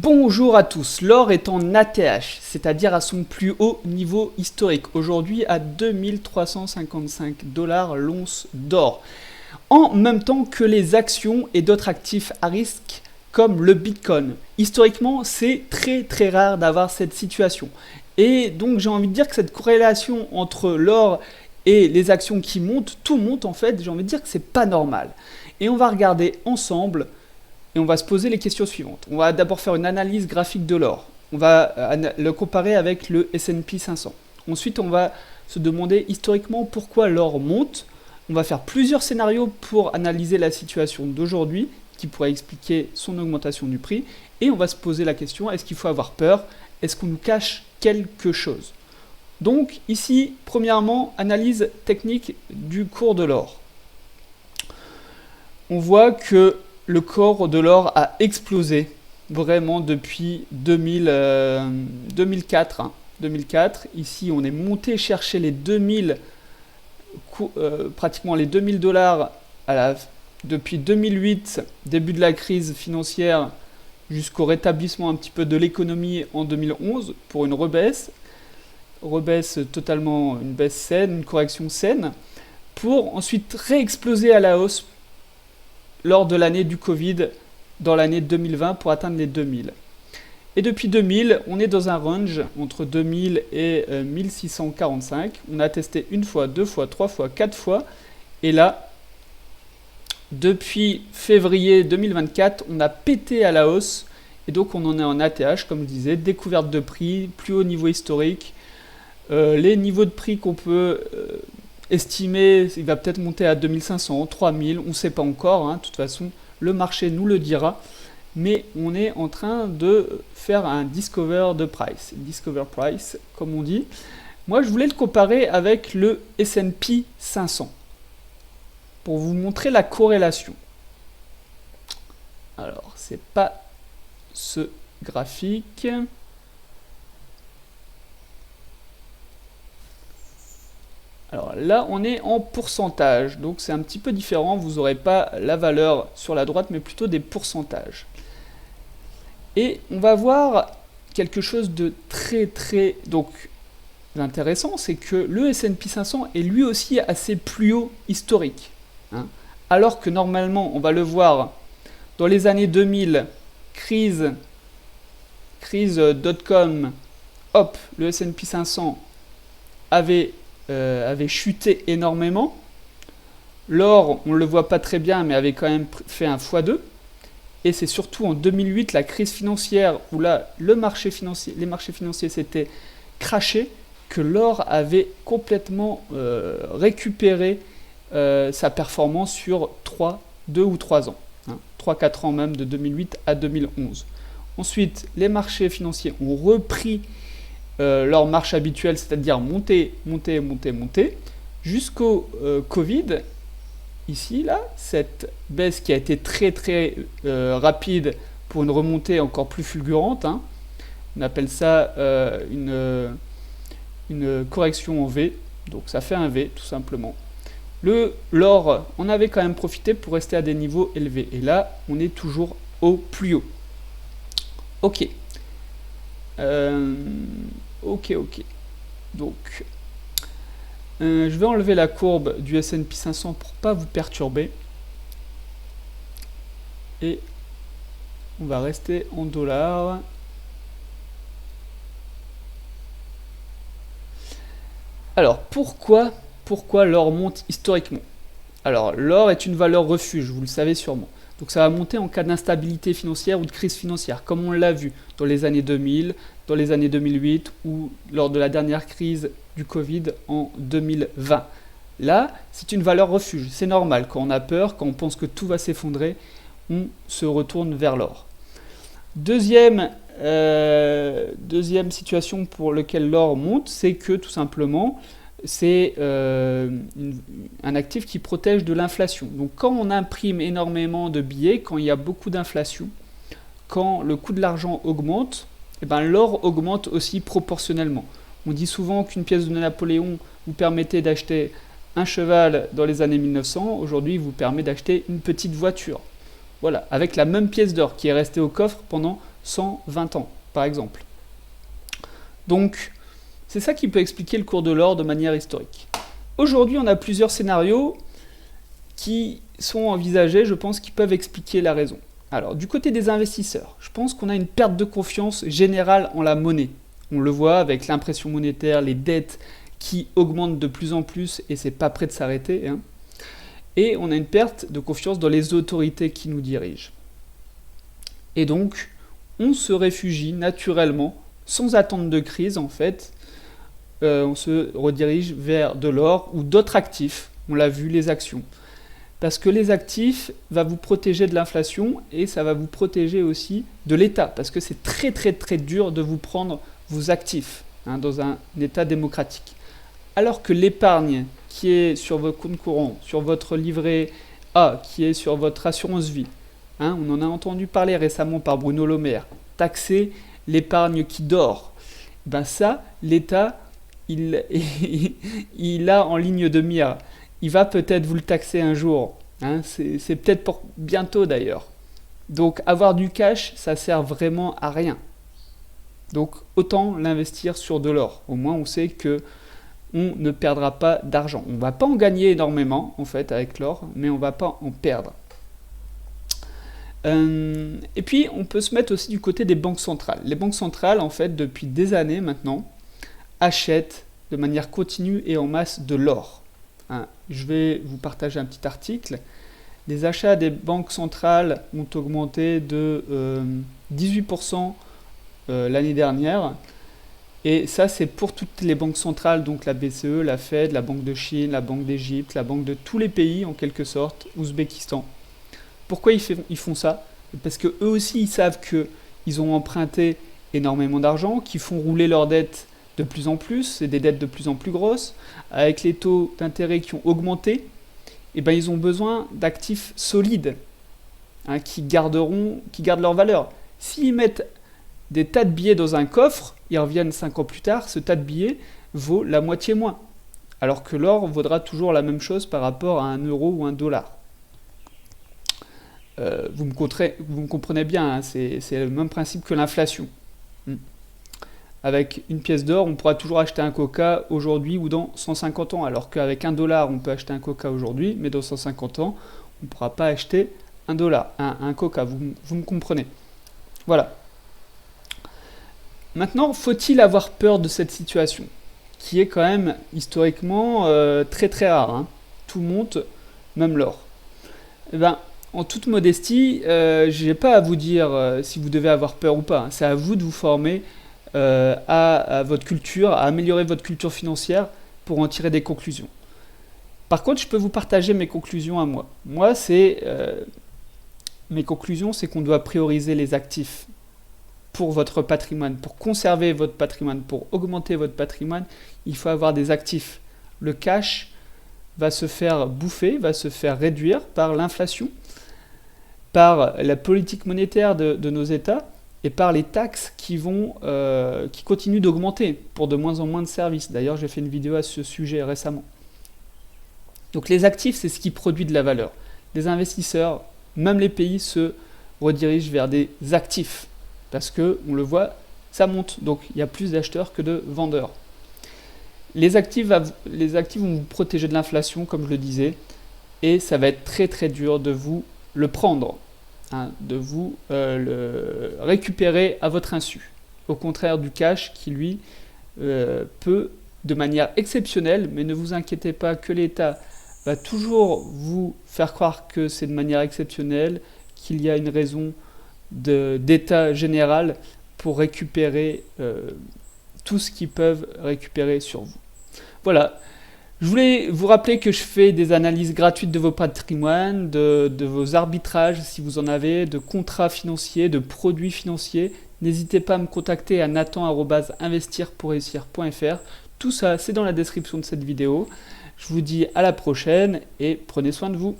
Bonjour à tous, l'or est en ATH, c'est-à-dire à son plus haut niveau historique, aujourd'hui à 2355 $ l'once d'or, en même temps que les actions et d'autres actifs à risque comme le Bitcoin. Historiquement, c'est très rare d'avoir cette situation. Et donc j'ai envie de dire que cette corrélation entre l'or et les actions qui montent, tout monte en fait, j'ai envie de dire que c'est pas normal. Et on va regarder ensemble et on va se poser les questions suivantes. On va d'abord faire une analyse graphique de l'or. On va le comparer avec le S&P 500. Ensuite, on va se demander historiquement pourquoi l'or monte. On va faire plusieurs scénarios pour analyser la situation d'aujourd'hui, qui pourrait expliquer son augmentation du prix. Et on va se poser la question, est-ce qu'il faut avoir peur? Est-ce qu'on nous cache quelque chose? Donc ici, premièrement, analyse technique du cours de l'or. On voit que le cours de l'or a explosé vraiment depuis 2004. 2004. Ici, on est monté chercher les 2000, pratiquement les 2000 $ depuis 2008, début de la crise financière, jusqu'au rétablissement un petit peu de l'économie en 2011 pour une rebaisse totalement, une baisse saine, une correction saine, pour ensuite réexploser à la hausse lors de l'année du Covid, dans l'année 2020, pour atteindre les 2000. Et depuis 2000, on est dans un range entre 2000 et 1645. On a testé une fois, deux fois, trois fois, quatre fois. Et là, depuis février 2024, on a pété à la hausse. Et donc, on en est en ATH, comme je disais, découverte de prix, plus haut niveau historique. Les niveaux de prix qu'on peut estimer, il va peut-être monter à 2500, 3000, on ne sait pas encore, hein, de toute façon, le marché nous le dira, mais on est en train de faire un discover price, comme on dit. Moi, je voulais le comparer avec le S&P 500, pour vous montrer la corrélation. Alors, c'est pas ce graphique. Alors là, on est en pourcentage, donc c'est un petit peu différent, vous n'aurez pas la valeur sur la droite, mais plutôt des pourcentages. Et on va voir quelque chose de très donc intéressant, c'est que le S&P 500 est lui aussi à ses plus hauts historiques. Hein. Alors que normalement, on va le voir dans les années 2000, crise .com, hop, le S&P 500 avait chuté énormément. L'or, on ne le voit pas très bien, mais avait quand même fait un x2. Et c'est surtout en 2008, la crise financière, où là, les marchés financiers s'étaient crashés, que l'or avait complètement récupéré sa performance sur 2 ou 3 ans. 3-4 ans même, de 2008 à 2011. Ensuite, les marchés financiers ont repris leur marche habituelle, c'est-à-dire monter, jusqu'au Covid. Ici, là, cette baisse qui a été très rapide pour une remontée encore plus fulgurante. Hein. On appelle ça une correction en V, donc ça fait un V tout simplement. L'or, on avait quand même profité pour rester à des niveaux élevés. Et là, on est toujours au plus haut. Ok. Ok. Donc, je vais enlever la courbe du S&P 500 pour pas vous perturber. Et on va rester en dollars. Alors, pourquoi l'or monte historiquement? Alors, l'or est une valeur refuge, vous le savez sûrement. Donc ça va monter en cas d'instabilité financière ou de crise financière, comme on l'a vu dans les années 2000, dans les années 2008 ou lors de la dernière crise du Covid en 2020. Là, c'est une valeur refuge, c'est normal. Quand on a peur, quand on pense que tout va s'effondrer, on se retourne vers l'or. Deuxième situation pour laquelle l'or monte, c'est que tout simplement, c'est un actif qui protège de l'inflation. Donc quand on imprime énormément de billets, quand il y a beaucoup d'inflation, quand le coût de l'argent augmente, eh ben, l'or augmente aussi proportionnellement. On dit souvent qu'une pièce de Napoléon vous permettait d'acheter un cheval dans les années 1900, aujourd'hui il vous permet d'acheter une petite voiture. Voilà, avec la même pièce d'or qui est restée au coffre pendant 120 ans, par exemple. Donc, c'est ça qui peut expliquer le cours de l'or de manière historique. Aujourd'hui, on a plusieurs scénarios qui sont envisagés, je pense, qui peuvent expliquer la raison. Alors, du côté des investisseurs, je pense qu'on a une perte de confiance générale en la monnaie. On le voit avec l'impression monétaire, les dettes qui augmentent de plus en plus et c'est pas prêt de s'arrêter. Hein. Et on a une perte de confiance dans les autorités qui nous dirigent. Et donc, on se réfugie naturellement, sans attendre de crise en fait, on se redirige vers de l'or ou d'autres actifs, on l'a vu, les actions. Parce que les actifs vont vous protéger de l'inflation et ça va vous protéger aussi de l'État. Parce que c'est très très très dur de vous prendre vos actifs hein, dans un État démocratique. Alors que l'épargne qui est sur vos comptes courants, sur votre livret A, qui est sur votre assurance vie, hein, on en a entendu parler récemment par Bruno Le Maire, taxer l'épargne qui dort, ben ça, l'État, il a en ligne de mire. Il va peut-être vous le taxer un jour. Hein, c'est peut-être pour bientôt d'ailleurs. Donc avoir du cash, ça sert vraiment à rien. Donc autant l'investir sur de l'or. Au moins on sait que on ne perdra pas d'argent. On ne va pas en gagner énormément en fait avec l'or, mais on ne va pas en perdre. Et puis on peut se mettre aussi du côté des banques centrales. Les banques centrales en fait depuis des années maintenant achètent de manière continue et en masse de l'or. Hein, je vais vous partager un petit article. Les achats des banques centrales ont augmenté de 18% l'année dernière. Et ça, c'est pour toutes les banques centrales, donc la BCE, la Fed, la Banque de Chine, la Banque d'Égypte, la Banque de tous les pays, en quelque sorte, Ouzbékistan. Pourquoi ils font ça? Parce qu'eux aussi, ils savent qu'ils ont emprunté énormément d'argent, qu'ils font rouler leurs dettes de plus en plus, c'est des dettes de plus en plus grosses, avec les taux d'intérêt qui ont augmenté, et ben ils ont besoin d'actifs solides, hein, qui gardent leur valeur. S'ils mettent des tas de billets dans un coffre, ils reviennent 5 ans plus tard, ce tas de billets vaut la moitié moins, alors que l'or vaudra toujours la même chose par rapport à un euro ou un dollar. Vous me comprenez bien, hein, c'est le même principe que l'inflation. Avec une pièce d'or, on pourra toujours acheter un coca aujourd'hui ou dans 150 ans, alors qu'avec $1, on peut acheter un coca aujourd'hui, mais dans 150 ans, on ne pourra pas acheter un coca, vous me comprenez. Voilà. Maintenant, faut-il avoir peur de cette situation, qui est quand même historiquement très très rare, hein. Tout monte, même l'or. Eh ben, en toute modestie, je n'ai pas à vous dire si vous devez avoir peur ou pas, hein. C'est à vous de vous former à votre culture, à améliorer votre culture financière pour en tirer des conclusions. Par contre, je peux vous partager mes conclusions à moi. Moi, mes conclusions, c'est qu'on doit prioriser les actifs pour votre patrimoine, pour conserver votre patrimoine, pour augmenter votre patrimoine, il faut avoir des actifs. Le cash va se faire bouffer, va se faire réduire par l'inflation, par la politique monétaire de nos États, et par les taxes qui continuent d'augmenter pour de moins en moins de services. D'ailleurs, j'ai fait une vidéo à ce sujet récemment. Donc les actifs, c'est ce qui produit de la valeur. Les investisseurs, même les pays, se redirigent vers des actifs. Parce que, on le voit, ça monte. Donc il y a plus d'acheteurs que de vendeurs. Les actifs vont vous protéger de l'inflation, comme je le disais. Et ça va être très très dur de vous le prendre. Hein, de vous le récupérer à votre insu. Au contraire du cash qui, lui, peut, de manière exceptionnelle, mais ne vous inquiétez pas que l'État va toujours vous faire croire que c'est de manière exceptionnelle, qu'il y a une raison d'état général pour récupérer tout ce qu'ils peuvent récupérer sur vous. Voilà. Je voulais vous rappeler que je fais des analyses gratuites de vos patrimoines, de vos arbitrages si vous en avez, de contrats financiers, de produits financiers. N'hésitez pas à me contacter à nathan@investirpourréussir.fr. Tout ça, c'est dans la description de cette vidéo. Je vous dis à la prochaine et prenez soin de vous.